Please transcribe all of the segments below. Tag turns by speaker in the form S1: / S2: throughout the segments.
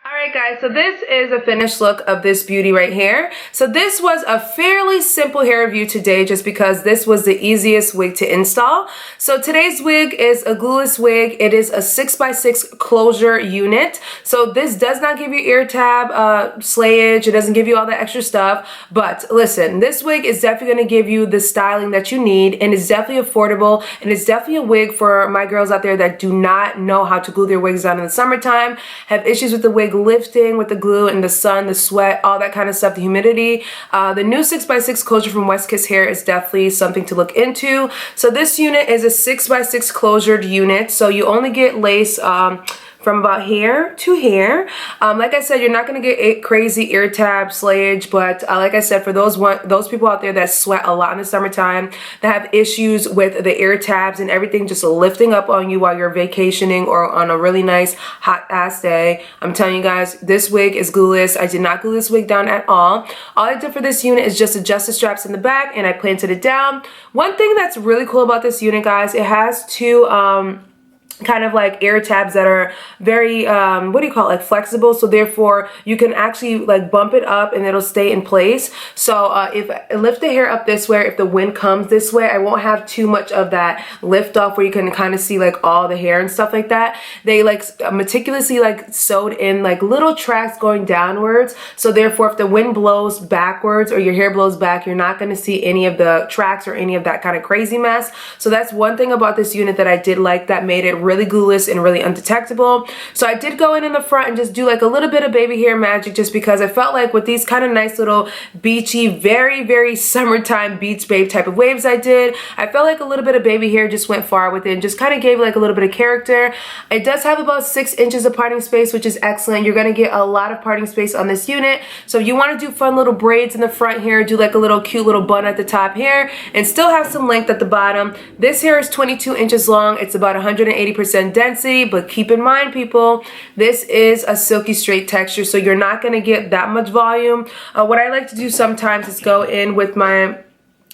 S1: Alright guys, so this is a finished look of this beauty right here. So this was a fairly simple hair review today just because this was the easiest wig to install. So today's wig is a glueless wig. It is a 6x6 closure unit. So this does not give you ear tab slayage. It doesn't give you all that extra stuff. But listen, this wig is definitely going to give you the styling that you need, and it's definitely affordable, and it's definitely a wig for my girls out there that do not know how to glue their wigs down in the summertime, have issues with the wig lifting with the glue and the sun, the sweat, all that kind of stuff, the humidity. The new 6x6 closure from Westkiss hair is definitely something to look into. So this unit is a 6x6 closured unit, so you only get lace from about hair to hair. Like I said, you're not going to get crazy ear tab slayage, but like I said, for those people out there that sweat a lot in the summertime, that have issues with the ear tabs and everything just lifting up on you while you're vacationing or on a really nice hot ass day, I'm telling you guys, this wig is glueless. I did not glue this wig down at all. All I did for this unit is just adjust the straps in the back, and I planted it down. One thing that's really cool about this unit, guys, it has two kind of like ear tabs that are very what do you call it, like flexible, so therefore you can actually like bump it up and it'll stay in place. So if I lift the hair up this way, if the wind comes this way, I won't have too much of that lift off where you can kind of see like all the hair and stuff like that. They like meticulously like sewed in like little tracks going downwards, so therefore if the wind blows backwards or your hair blows back, you're not going to see any of the tracks or any of that kind of crazy mess. So that's one thing about this unit that I did like, that made it really glueless and really undetectable. So I did go in the front and just do like a little bit of baby hair magic, just because I felt like with these kind of nice little beachy, very summertime beach babe type of waves I did, I felt like a little bit of baby hair just went far with it and just kind of gave like a little bit of character. It does have about 6 inches of parting space, which is excellent. You're going to get a lot of parting space on this unit. So if you want to do fun little braids in the front here, do like a little cute little bun at the top here and still have some length at the bottom. This hair is 22 inches long. It's about 180% density, but keep in mind, people, this is a silky straight texture, so you're not going to get that much volume. What I like to do sometimes is go in with my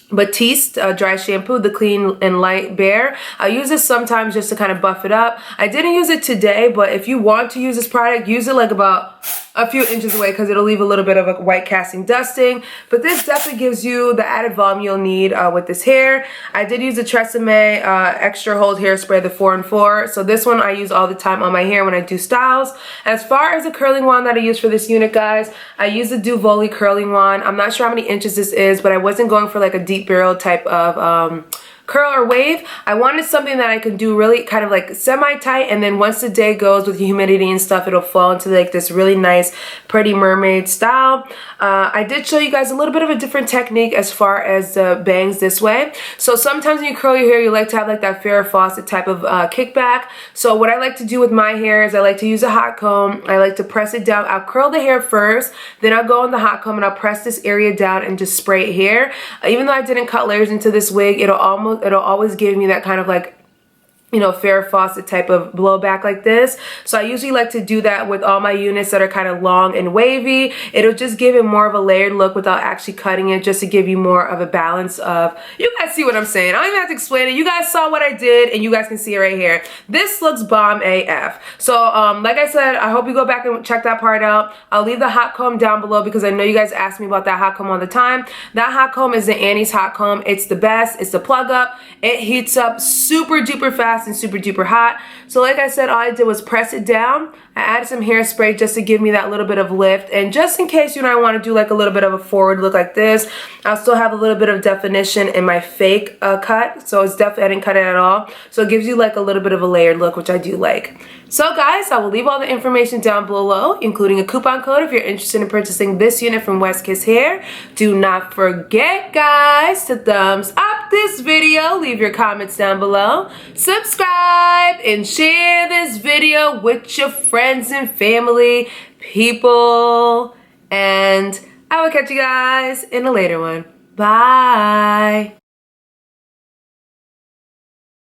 S1: Batiste dry shampoo, the Clean and Light Bare. I use this sometimes just to kind of buff it up. I didn't use it today, but if you want to use this product, use it like about a few inches away, because it'll leave a little bit of a white casting dusting. But this definitely gives you the added volume you'll need with this hair. I did use the Tresemme extra hold hairspray, the 4-in-4. So this one I use all the time on my hair when I do styles. As far as the curling wand that I use for this unit, guys, I use the Duvoli curling wand. I'm not sure how many inches this is, but I wasn't going for like a deep barrel type of curl or wave. I wanted something that I could do really kind of like semi-tight, and then once the day goes with humidity and stuff, it'll fall into like this really nice pretty mermaid style. I did show you guys a little bit of a different technique as far as the bangs this way. So sometimes when you curl your hair, you like to have like that Farrah Fawcett type of kickback. So what I like to do with my hair is I like to use a hot comb. I like to press it down. I'll curl the hair first, then I'll go in the hot comb and I'll press this area down and just spray it here. Even though I didn't cut layers into this wig, it'll always give me that kind of like, you know, Farrah Fawcett type of blowback like this. So I usually like to do that with all my units that are kind of long and wavy. It'll just give it more of a layered look without actually cutting it, just to give you more of a balance of, you guys see what I'm saying. I don't even have to explain it. You guys saw what I did and you guys can see it right here. This looks bomb AF. So like I said, I hope you go back and check that part out. I'll leave the hot comb down below because I know you guys ask me about that hot comb all the time. That hot comb is the Annie's hot comb. It's the best. It's the plug up. It heats up super duper fast and super duper hot. So like I said, all I did was press it down. I added some hairspray just to give me that little bit of lift, and just in case you know I want to do like a little bit of a forward look like this, I'll still have a little bit of definition in my fake cut. So it's definitely, I didn't cut it at all, so it gives you like a little bit of a layered look, which I do like. So guys, I will leave all the information down below, including a coupon code if you're interested in purchasing this unit from Westkiss Hair. Do not forget, guys, to thumbs up this video, leave your comments down below, subscribe, and share this video with your friends and family, people, and I will catch you guys in a later one. Bye.